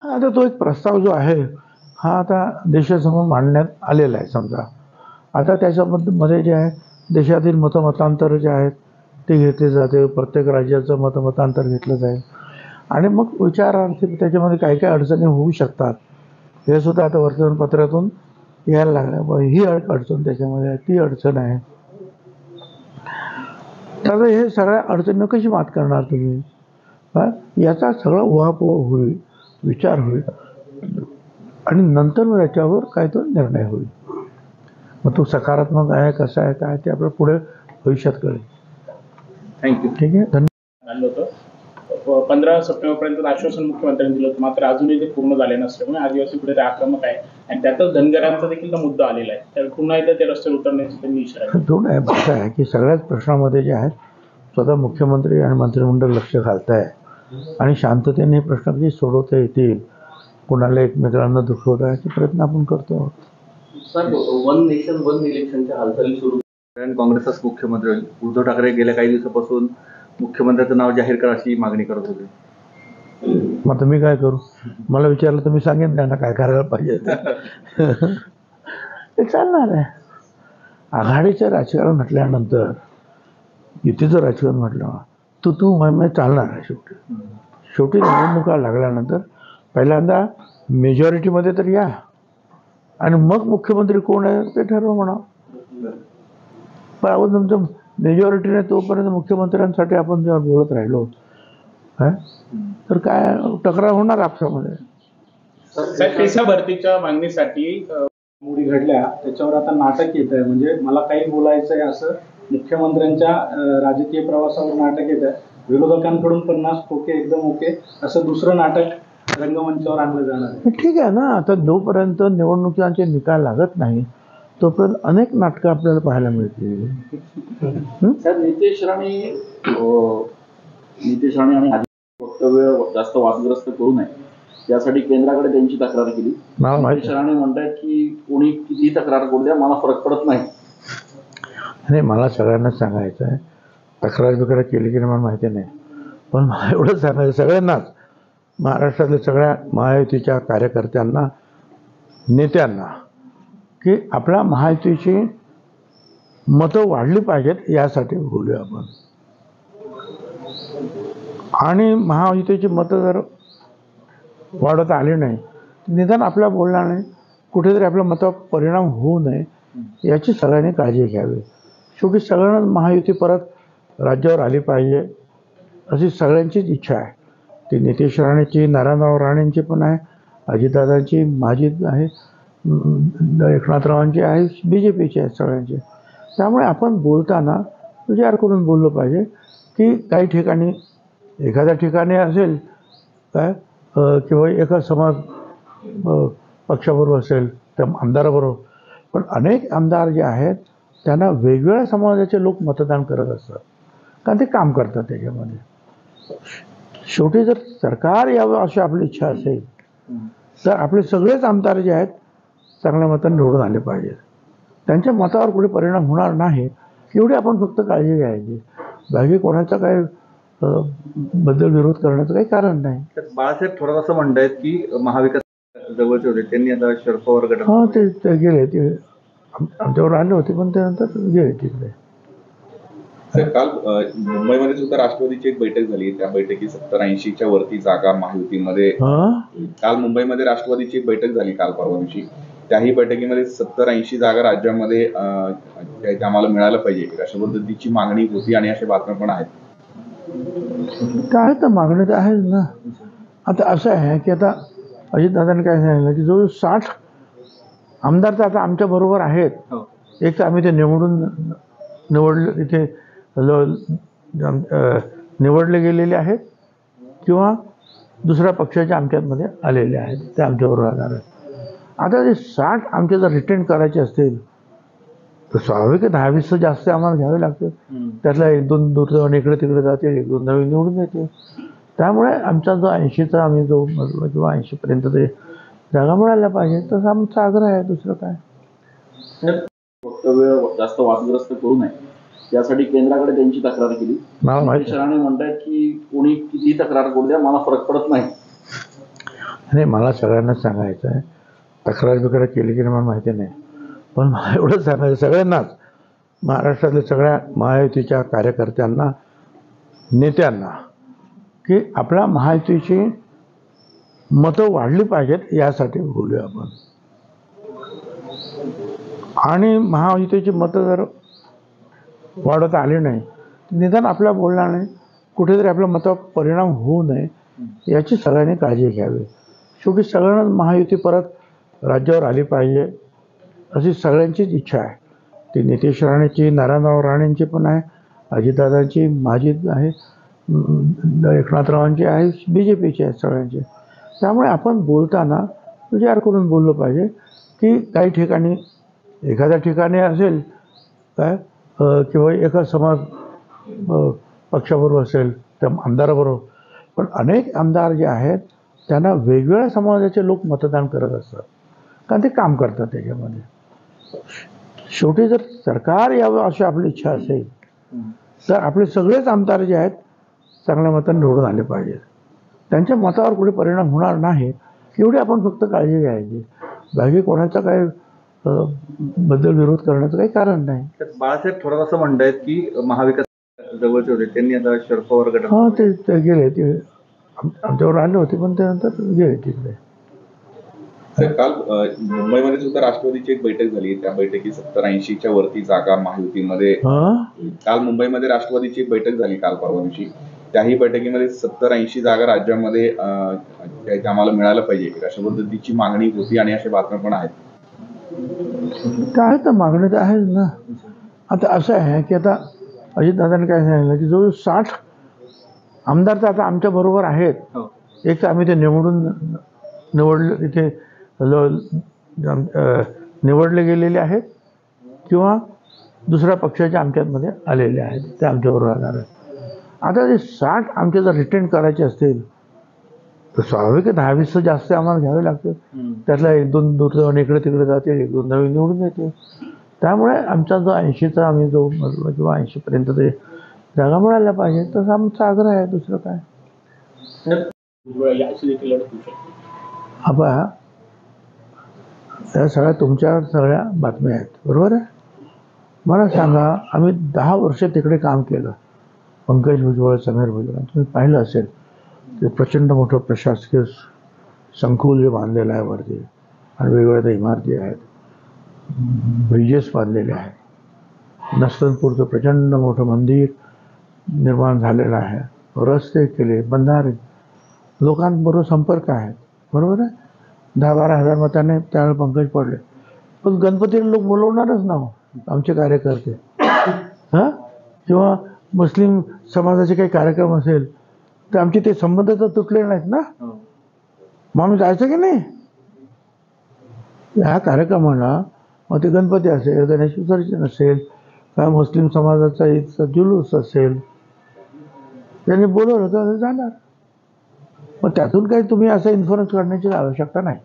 आता तो एक प्रस्ताव जो आहे हा आता देशासमोर मांडण्यात आलेला आहे. समजा आता त्याच्यामध्ये जे आहे देशातील मतमतांतर जे आहेत ते घेतले जाते. प्रत्येक राज्याचं मतमतांतर घेतलं जाईल आणि मग विचारार्थी त्याच्यामध्ये काय काय अडचणी होऊ शकतात हे सुद्धा आता वर्तमानपत्रातून यायला लागलं. ही अडचण त्याच्यामध्ये आहे, ती अडचण आहे. तर हे सगळ्या अडचणींना कशी मात करणार तुम्ही? याचा सगळा उहापोह होईल, विचार होईल आणि नंतर मग याच्यावर काय तो निर्णय होईल. मग तो सकारात्मक आहे कसा आहे काय ते आपल्याला पुढे भविष्यात कळेल. थँक्यू. ठीक आहे, धन्यवाद. 15 सप्टेंबरपर्यंत आश्वासन मुख्यमंत्र्यांनी दिलं होतं, मात्र अजूनही ते पूर्ण झाले नसल्यामुळे आदिवासी पुढे आक्रमक आहे आणि त्यातच धनगरांचा देखील तो मुद्दा आलेला आहे. तर पुन्हा एकदा ते रस्त्यावर उतरण्याची त्यांनी इशारा दोन आहे. असं आहे की सगळ्याच प्रश्नामध्ये जे आहेत स्वतः मुख्यमंत्री आणि मंत्रिमंडळ लक्ष घालत आहे आणि शांततेने हे प्रश्न कधी सोडवता येतील, कोणाला एकमेकांना दुखवता याचे प्रयत्न आपण करतो आहोत. सर, वन नेशन वन इलेक्शनच्या हालचाली सुरू काँग्रेसचाच मुख्यमंत्री होईल. उद्धव ठाकरे गेल्या काही दिवसापासून मुख्यमंत्र्याचं नाव जाहीर करा अशी मागणी करत होते. मग आता मी काय करू? मला विचारलं तर मी सांगेन त्यांना काय करायला पाहिजे ते चालणार आहे. आघाडीचं राजकारण म्हटल्यानंतर युतीचं राजकारण म्हटलं तू मग चालणार आहे. शेवटी निवडणुका लागल्यानंतर पहिल्यांदा मेजॉरिटीमध्ये तर या आणि मग मुख्यमंत्री कोण आहे ते ठरवा म्हणा. पण आपण तुमचं मेजॉरिटीने तोपर्यंत मुख्यमंत्र्यांसाठी आपण जेव्हा बोलत राहिलो तर काय तक्रार होणार आपसामध्ये. पेशा भरतीच्या मागणीसाठी मोडी घडल्या त्याच्यावर आता नाटक येत आहे. म्हणजे मला काही बोलायचं आहे असं मुख्यमंत्र्यांच्या राजकीय प्रवासावर नाटक येत आहे. विरोधकांकडून 50 ओके एकदम ओके असं दुसरं नाटक रंगमंचावर आणलं जाणार आहे. ठीक आहे ना. आता जोपर्यंत निवडणुकांचे निकाल लागत नाही तोपर्यंत अनेक नाटकं आपल्याला पाहायला मिळतील. सर, नितेश राणे आणि वक्तव्य जास्त वादग्रस्त करू नये यासाठी केंद्राकडे त्यांची तक्रार केली. नितेश राणे म्हणतात की कोणी किती तक्रार करू द्या, मला फरक पडत नाही. नाही, मला सगळ्यांनाच सांगायचं आहे. तक्रार बिक्रार केली की मला माहिती नाही, पण मला एवढंच सांगायचं सगळ्यांनाच, महाराष्ट्रातल्या सगळ्या महायुतीच्या कार्यकर्त्यांना, नेत्यांना, की आपल्या महायुतीची मतं वाढली पाहिजेत यासाठी बोलूया आपण. आणि महायुतीची मतं जर वाढत आली नाही निदान आपल्या बोलण्याने कुठेतरी आपल्या मतावर परिणाम होऊ नये याची सगळ्यांनी काळजी घ्यावी. शेवटी सगळ्यांना महायुती परत राज्यावर आली पाहिजे अशी सगळ्यांचीच इच्छा आहे. ती नितेश राणेची, नारायणराव राणेंची पण आहे, अजितदादांची, माझी आहे, एकनाथरावांची आहे, BJPची आहे, सगळ्यांची. त्यामुळे आपण बोलताना विचार करून बोललं पाहिजे की काही ठिकाणी एखाद्या ठिकाणी असेल काय किंवा एका समाज पक्षाबरोबर असेल त्या आमदाराबरोबर, पण अनेक आमदार जे आहेत त्यांना वेगवेगळ्या समाजाचे लोक मतदान करत असतात कारण ते काम करतात त्याच्यामध्ये. शेवटी जर सरकार यावं अशी आपली इच्छा असेल तर आपले सगळेच आमदार जे आहेत चांगल्या मताने निवडून आले पाहिजेत. त्यांच्या मतावर कुठे परिणाम होणार नाही एवढी आपण फक्त काळजी घ्यायची. बाकी कोणाचा काय बद्दल विरोध करण्याचं काही कारण नाही. बाळासाहेब थोरात असं म्हणतायत की महाविकास जवळचे होते त्यांनी आता शरद पवार गटात हां ते गेले, ते आमच्यावर आले होते पण त्यानंतर गेले तिकडे. सर, काल मुंबईमध्ये सुद्धा राष्ट्रवादीची एक बैठक झाली. त्या बैठकीत 70-80च्या वरती जागा महायुतीमध्ये. काल मुंबईमध्ये राष्ट्रवादीची एक बैठक झाली काल परवा दिवशी. त्याही बैठकीमध्ये 70-80 जागा राज्यामध्ये आम्हाला मिळायला पाहिजे अशा पद्धतीची मागणी होती आणि अशा बातम्या पण आहेत. काय तर मागणी तर आहेच ना. आता असं आहे की आता अजितदादांनी काय सांगितलं की जवळ 60 आमदार तर आता आमच्या बरोबर आहेत. एक तर आम्ही ते निवडले इथे निवडले गेलेले आहेत किंवा दुसऱ्या पक्षाच्या आमच्यामध्ये आलेले आहेत ते आमच्याबरोबर राहणार आहेत. आता जे 60 आमचे जर रिटेन करायचे असतील तर स्वाभाविक 10-20 जास्त आम्हाला घ्यावे लागते. त्यातला 1-2 दुर्दैवाने आणि इकडे तिकडे जातील, 1-2 नवीन निवडून येतील. त्यामुळे आमचा जो 80चा आम्ही जो म्हटलं किंवा 80पर्यंत ते जागा मिळायला पाहिजे तसा आमचा आग्रह आहे. दुसरं काय. वक्तव्य जास्त वादग्रस्त करू नये यासाठी केंद्राकडे त्यांची तक्रार केली. नितेश राणे म्हणतात की कोणी किती तक्रार करू द्या, मला फरक पडत नाही. आणि मला सगळ्यांनाच सांगायचं आहे, तक्रार बिक्रार केली की नाही मला माहिती नाही, पण मला एवढंच सांगायचं सगळ्यांनाच, महाराष्ट्रातल्या सगळ्या महायुतीच्या कार्यकर्त्यांना, नेत्यांना, की आपल्या महायुतीची मतं वाढली पाहिजेत यासाठी बोलूया आपण. आणि महायुतीची मतं जर वाढवता आली नाही, निदान आपल्या बोलण्याने कुठेतरी आपल्या मतावर परिणाम होऊ नये याची सगळ्यांनी काळजी घ्यावी. शेवटी सगळ्यांना महायुती परत राज्यावर आली पाहिजे अशी सगळ्यांचीच इच्छा आहे. ती नितेश राणेची, नारायणराव राणेंची पण आहे, अजितदादांची, माझी आहे, एकनाथरावांची आहे, BJPची आहे, सगळ्यांची. त्यामुळे आपण बोलताना विचार करून बोललं पाहिजे की काही ठिकाणी एखाद्या ठिकाणी असेल काय किंवा एका समाज पक्षाबरोबर असेल त्या आमदाराबरोबर, पण अनेक आमदार जे आहेत त्यांना वेगवेगळ्या समाजाचे लोक मतदान करत असतात, कारण ते काम करतात त्याच्यामध्ये. शेवटी जर सरकार यावं अशी आपली इच्छा असेल तर आपले सगळेच आमदार जे आहेत चांगल्या मताने निवडून आले पाहिजेत. त्यांच्या मतावर कुठे परिणाम होणार नाही एवढी आपण फक्त काळजी घ्यायची. बाकी कोणाचा काय बद्दल विरोध करण्याचं काही कारण नाही. बाळासाहेब थोरात असं म्हणतायत की महाविकास जवळचे होते, त्यांनी आता शरद पवार गटात हां, ते गेले, ते आमच्यावर आले होते पण त्यानंतर गेले तिकडे. सर, काल मुंबईमध्ये सुद्धा राष्ट्रवादीची एक बैठक झाली. त्या बैठकीत 70-80च्या वरती जागा महायुतीमध्ये. काल मुंबईमध्ये राष्ट्रवादीची एक बैठक झाली काल परवा दिवशी. त्याही बैठकीमध्ये 70-80 जागा राज्यामध्ये आम्हाला मिळायला पाहिजे अशा पद्धतीची मागणी होती आणि अशा बातम्या पण आहेत. काय तर मागणी तर आहेच ना. आता असं आहे की आता अजितदादांनी काय सांगितलं की जो 60 आमदार तर आता आमच्या बरोबर आहेत. एक तर आम्ही ते निवडले तिथे निवडले गेलेले आहेत किंवा दुसऱ्या पक्षाच्या आमच्यामध्ये आलेले आहेत, ते आमच्याबरोबर राहणार आहेत. आता ते 60 आमचे जर रिटेन करायचे असतील तर स्वाभाविक 10-20 जास्त आम्हाला घ्यावे लागते. त्यातला 1-2 दुर्दैवाने इकडे तिकडे जातील, 1-2 नवीन निवडून येते. त्यामुळे आमचा जो 80चा आम्ही जो म्हटलं किंवा 80पर्यंत ते जागा मिळायला पाहिजे तसा आमचा आग्रह आहे. दुसरं काय आबा, या सगळ्या तुमच्या सगळ्या बातम्या आहेत, बरोबर आहे. मला सांगा, आम्ही 10 वर्ष तिकडे काम केलं. पंकज भुजबळ, समीर भुजबळ, तुम्ही पाहिलं असेल ते प्रचंड मोठं प्रशासकीय संकुल जे बांधलेलं आहे वरती, आणि वेगवेगळ्या इमारती आहेत, ब्रिजेस बांधलेले आहेत. नस्तनपूरचं प्रचंड मोठं मंदिर निर्माण झालेलं आहे, रस्ते केले, बंधारे, लोकांबरोबर संपर्क आहेत, बरोबर आहे. 10-12 हजार मताने त्यावेळेला पंकज पडले. पण गणपतीला लोक बोलवणारच ना आमचे कार्यकर्ते. हां, किंवा मुस्लिम समाजाचे काही कार्यक्रम असेल तर आमचे ते संबंध तर तुटले नाहीत ना. मग आम्ही जायचं की नाही ह्या कार्यक्रमाला. मग ते गणपती असेल, गणेश विसर्जन असेल, काय मुस्लिम समाजाचा इथचा जुलूस असेल, त्यांनी बोलवलं तर जाणार. मग त्यातून काही तुम्ही असं इन्फ्लुअन्स करण्याची आवश्यकता नाही.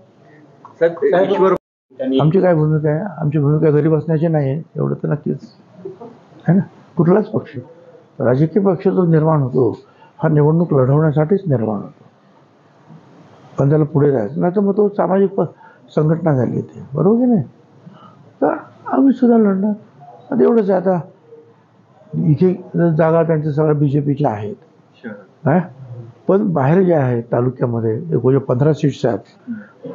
आमची काय भूमिका आहे? आमची भूमिका घरी बसण्याची नाही आहे, एवढं तर नक्कीच आहे ना. कुठलाच पक्ष, राजकीय पक्ष जो निर्माण होतो हा निवडणूक लढवण्यासाठीच निर्माण होतो, पण त्याला पुढे जायचं नाही तर मग तो सामाजिक संघटना झाली ते, बरोबर की नाही. तर आम्ही सुद्धा लढणार. आता एवढंच आहे. आता इथे जागा त्यांच्या सगळ्या BJPच्या आहेत काय, पण बाहेर जे आहेत तालुक्यामध्ये 15 सीट्स आहेत,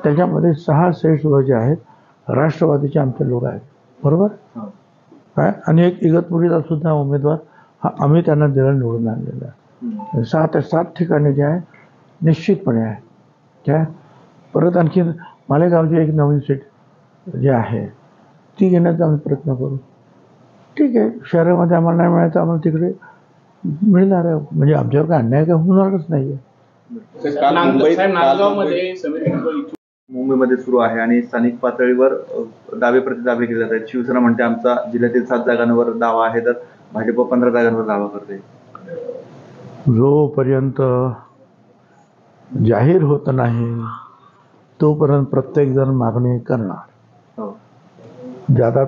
त्याच्यामध्ये 6 सीट्सवर जे आहेत राष्ट्रवादीचे आमचे लोक आहेत, बरोबर काय. आणि एक इगतपुरीचा सुद्धा उमेदवार हा आम्ही त्यांना दिला, निवडून आणलेला आहे. 7 ठिकाणी जे आहे निश्चितपणे आहे काय. परत आणखी मालेगावची एक नवीन सीट जी आहे ती घेण्याचा आम्ही प्रयत्न करू. ठीक आहे, शहरामध्ये आम्हाला नाही मिळायचं, आम्हाला तिकडे मिळणार आहे. म्हणजे आमच्यावर काय अन्याय काय होणारच नाही आहे. मुंबईमध्ये सुरू आहे आणि स्थानिक पातळीवर दावे प्रतिदावे केले जात आहेत. शिवसेना म्हणते आमचा जिल्ह्यातील 7 जागांवर दावा आहे, तर भाजप 15 जागांवर दावा करते. जोपर्यंत जाहीर होत नाही तोपर्यंत प्रत्येक जण मागणी करणार. ज्यादा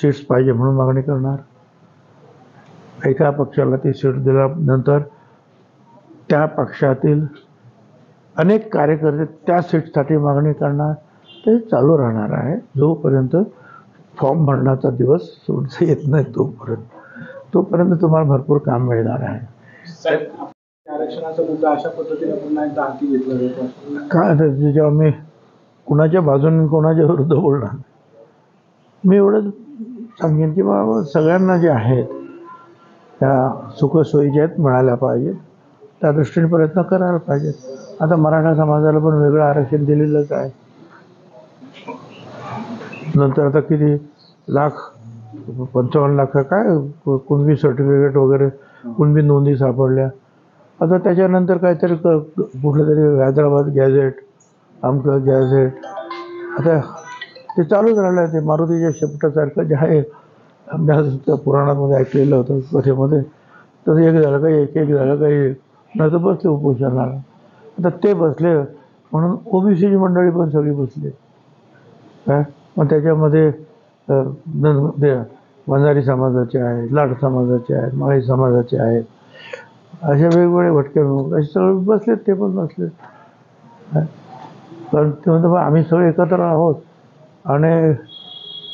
सीट्स पाहिजे म्हणून मागणी करणार. एका पक्षाला ती सीट दिल्यानंतर त्या पक्षातील अनेक कार्यकर्ते त्या सीटसाठी मागणी करणार, ते चालू राहणार आहे जोपर्यंत फॉर्म भरण्याचा दिवस सोडता येत नाही तोपर्यंत तुम्हाला भरपूर काम मिळणार आहे. साहेब, आरक्षणाचा मुद्दा अशा पद्धतीने पुन्हा एकदा हाती घेतला जातो. काय आता जेव्हा मी कुणाच्या बाजूने कोणाच्या विरुद्ध बोलणार, मी एवढंच सांगेन की बाबा सगळ्यांना जे आहेत त्या सुखसोयी ज्या आहेत मिळाल्या पाहिजेत, त्या दृष्टीने प्रयत्न करायला पाहिजेत. आता मराठा समाजाला पण वेगळं आरक्षण दिलेलंच आहे. नंतर आता किती 55 लाख काय कुणबी सर्टिफिकेट वगैरे कुणबी नोंदी सापडल्या. आता त्याच्यानंतर काहीतरी कुठलं तरी हैदराबाद गॅझेट आमचं गॅझेट, आता ते चालूच राहिलं आहे. ते मारुतीच्या शेपटासारखं जे आहे आमच्या पुराणामध्ये ऐकलेलं होतं कथेमध्ये, तसं एक झालं काही एक झालं काही नाही तर बसले उपोषणाला. आता ते बसले म्हणून ओबीसीची मंडळी पण सगळी बसली काय. मग त्याच्यामध्ये वंजारी समाजाचे आहेत, लाट समाजाचे आहेत, माळी समाजाचे आहेत, असे वेगवेगळे भटके असे सगळे बसलेत. ते पण बसलेत कारण ते म्हणतात आम्ही सगळे एकत्र आहोत आणि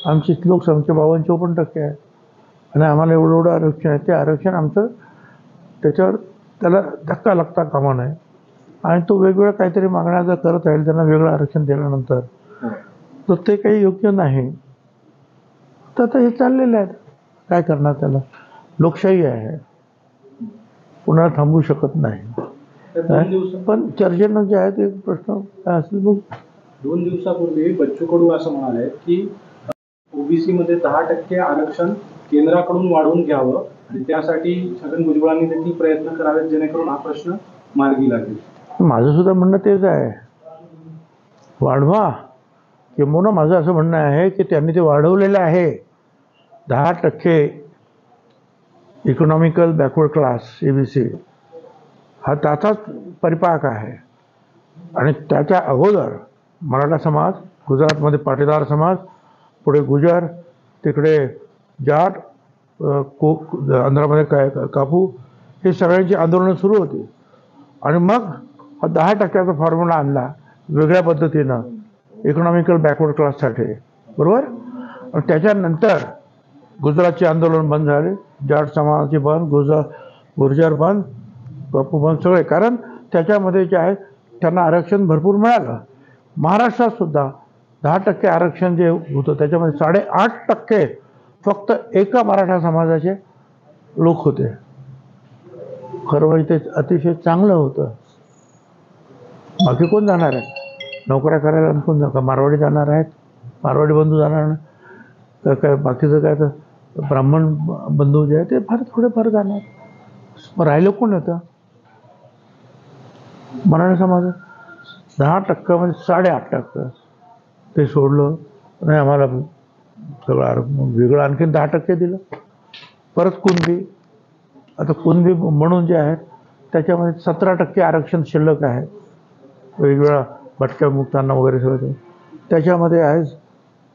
आमची लोकसंख्या 52-54% आहे आणि आम्हाला एवढं आरक्षण आहे. ते आरक्षण आमचं त्याच्यावर त्याला धक्का लागता कामा नये आणि तो वेगवेगळ्या काहीतरी मागण्या जर करत राहील त्यांना वेगळं आरक्षण दिल्यानंतर तर ते काही योग्य नाही. तर आता हे चाललेलं आहे, काय करणार त्याला. लोकशाही आहे, पुन्हा थांबू शकत नाही. पण चर्चेनं जे आहे ते प्रश्न काय असेल बघ. 2 दिवसापूर्वी बच्चू कडू असं म्हणाले की ओबीसी मध्ये 10% आरक्षण केंद्राकडून वाढवून घ्यावं आणि त्यासाठी छगन भुजबळांनी देखील प्रयत्न करावेत जेणेकरून हा प्रश्न मार्गी लागेल. माझं सुद्धा म्हणणं तेच आहे, वाढवा. किंबहुना माझं असं म्हणणं आहे की त्यांनी ते वाढवलेलं आहे. 10% इकॉनॉमिकल बॅकवर्ड क्लास EBC हा त्याचाच परिपाक आहे आणि त्याच्या अगोदर मराठा समाज, गुजरातमध्ये पाटीदार समाज, पुढे गुजर, तिकडे जाट, आंध्रामध्ये काय कापू, हे सगळ्यांची आंदोलनं सुरू होती आणि मग 10%चा फॉर्म्युला आणला वेगळ्या पद्धतीनं इकॉनॉमिकल बॅकवर्ड क्लाससाठी, बरोबर. आणि त्याच्यानंतर गुजरातचे आंदोलन बंद झाले, जाट समाजाचे बंद, गुर्जर बंद, बापू बंद, सगळे. कारण त्याच्यामध्ये जे आहे त्यांना आरक्षण भरपूर मिळालं. महाराष्ट्रात सुद्धा 10% आरक्षण जे होतं त्याच्यामध्ये 8.5% फक्त एका मराठा समाजाचे लोक होते. खरं म्हणजे ते अतिशय चांगलं होतं. बाकी कोण जाणार आहे नोकऱ्या करायला, कोण का मारवाडी जाणार आहेत, मारवाडी बंधू जाणार तर काय, बाकीचं काय तर ब्राह्मण बंधू जे आहे ते थोडेफार जाणार. मग राहिलं कोण येतं मराठा समाज. 10% म्हणजे 8.5% ते सोडलं नाही. आम्हाला सगळं वेगळं आणखीन 10% दिलं. परत कुणबी, आता कुणबी म्हणून जे आहेत त्याच्यामध्ये 17% आरक्षण शिल्लक आहे वेगवेगळ्या भटक्या मुक्तांना वगैरे सगळं. त्याच्यामध्ये आहे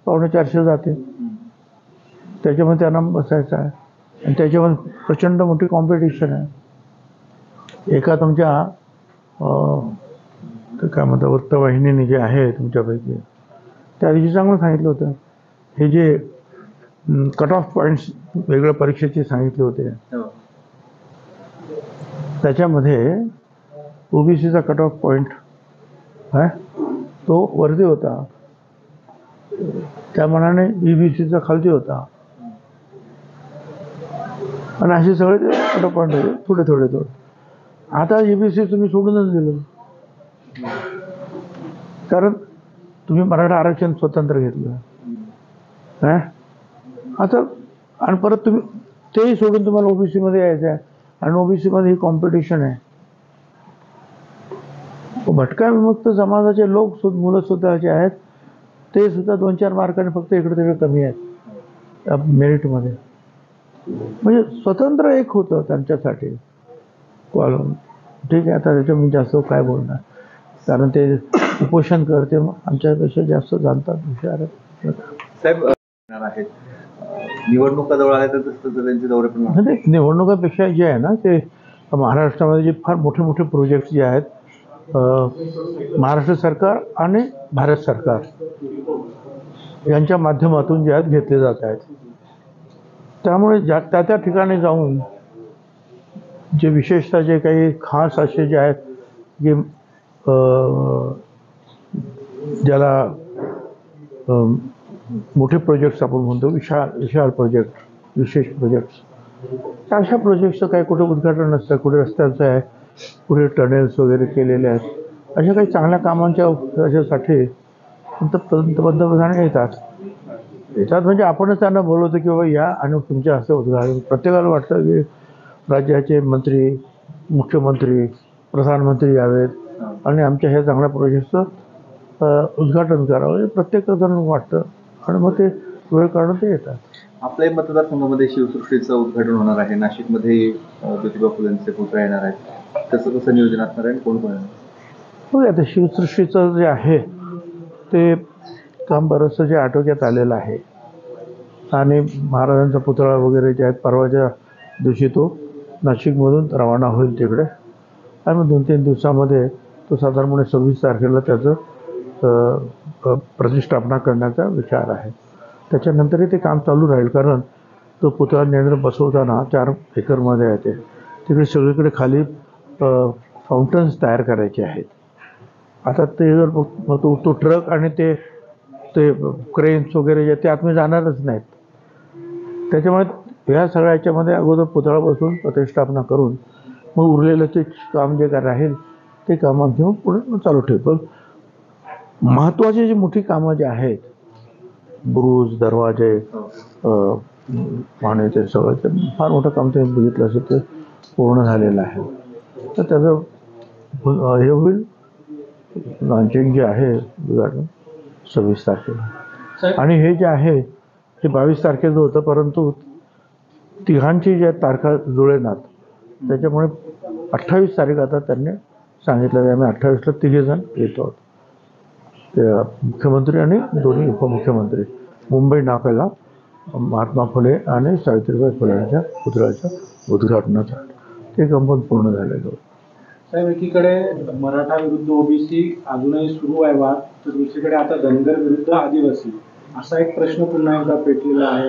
450 जाते, त्याच्यामध्ये त्यांना बसायचं आहे आणि त्याच्यामध्ये प्रचंड मोठी कॉम्पिटिशन आहे. एका तुमच्या काय म्हणतात वृत्तवाहिनीने जे आहे तुमच्यापैकी त्या दिवशी चांगलं सांगितलं होतं, हे जे कट ऑफ पॉईंट्स वेगळ्या परीक्षेचे सांगितले होते त्याच्यामध्ये ओबीसीचा कट ऑफ पॉईंट आहे तो वरती होता, त्या मनाने EBCचा खालती होता आणि असे सगळे कट ऑफ पॉईंट होते थोडे. आता EBC तुम्ही सोडूनच दिलं कारण तुम्ही मराठा आरक्षण स्वतंत्र घेतलं काय. आता आणि परत तुम्ही तेही सोडून तुम्हाला OBC मध्ये यायचं आहे आणि OBC मध्ये ही कॉम्पिटिशन आहे. भटका विमुक्त समाजाचे लोक मुलं सुद्धा जे आहेत ते सुद्धा 2-4 मार्काने फक्त इकडे तिकडे कमी आहेत मेरिटमध्ये. म्हणजे स्वतंत्र एक होतं त्यांच्यासाठी कॉलम. ठीक आहे, आता त्याच्या मी जास्त काय बोलणार कारण ते उपोषण करते मग आमच्यापेक्षा जास्त जाणतात हुशार साहेब आहेत. निवडणुका जवळ आल्या तर त्यांचे दौरे पण निवडणुकापेक्षा जे आहे ना ते महाराष्ट्रामध्ये जे फार मोठे मोठे प्रोजेक्ट्स जे आहेत महाराष्ट्र सरकार आणि भारत सरकार यांच्या माध्यमातून जे आहेत घेतले जात आहेत. त्यामुळे त्या त्या ठिकाणी जाऊन जे विशेषतः जे काही खास असे जे आहेत जे ज्याला मोठे प्रोजेक्ट्स आपण म्हणतो, विशाल प्रोजेक्ट, विशेष प्रोजेक्ट्स, अशा प्रोजेक्टचं काही कुठे उद्घाटन नसतं, कुठे रस्त्यांचं आहे, कुठे टनेल्स वगैरे केलेले आहेत. अशा काही चांगल्या कामांच्या याच्यासाठी पंतप्रधान येतात म्हणजे आपणच त्यांना बोलवतो की बाबा या आणि तुमच्या हस्ते उद्घाटन. प्रत्येकाला वाटतं की राज्याचे मंत्री, मुख्यमंत्री, प्रधानमंत्री यावेत आणि आमच्या ह्या चांगल्या प्रोजेक्टचं उद्घाटन करावं, प्रत्येक जण वाटतं आणि मग ते वेळ काढून ते येतात. आपल्याही मतदारसंघामध्ये शिवसृष्टीचं उद्घाटन होणार आहे. नाशिकमध्ये ज्योतिबा फुलेंचे पुतळे येणार आहेत. कसं नियोजन असणार आहे, कोण येणार? हो, आता शिवसृष्टीचं जे आहे ते काम बरंचसं जे आटोक्यात आलेलं आहे आणि महाराजांचा पुतळा वगैरे जे आहेत परवाच्या दिवशी तो नाशिकमधून रवाना होईल तिकडे आणि मग 2-3 दिवसामध्ये तो साधारणपणे 26 तारखेला त्याचं प्रतिष्ठापना करण्याचा विचार आहे. त्याच्यानंतरही ते काम चालू राहील, कारण तो पुतळा नेंद्र बसवताना 4 एकरमध्ये आहे ते. तिकडे सगळीकडे खाली फाउंटन्स तयार करायचे आहेत. आता ते जर मग तो ट्रक आणि ते क्रेन्स वगैरे जे ते आतमध्ये जाणारच नाहीत. त्याच्यामुळे ह्या सगळ्या याच्यामध्ये अगोदर पुतळा बसवून प्रतिष्ठापना करून मग उरलेलं ते काम जे काय राहील ते कामं घेऊन पुढे चालू ठेवू. पण महत्त्वाची जी मोठी कामं जी आहेत, बुरुज, दरवाजे आणि ते सगळं, ते फार मोठं काम ते बघितलं असेल ते पूर्ण झालेलं आहे. तर त्याचं हे होईल लॉन्चिंग जे आहे उद्घाटन 26 तारखेला. आणि हे जे आहे ते 22 तारखेचं होतं, परंतु तिघांची ज्या तारखा जुळेनात त्याच्यामुळे 28 तारीख आता त्यांनी सांगितलं की आम्ही 28ला तिघेजण येतो आहोत. ते मुख्यमंत्री आणि दोन्ही उपमुख्यमंत्री मुंबई नाक्याला महात्मा फुले आणि सावित्रीबाई फुलेंच्या पुतळ्याच्या उद्घाटनाचं ते काम पूर्ण झालेलं होतं. साहेब, एकीकडे मराठा विरुद्ध ओबीसी अजूनही सुरू आहे वाद, तर दुसरीकडे आता धनगर विरुद्ध आदिवासी असा एक प्रश्न पुन्हा एकदा पेटलेला आहे.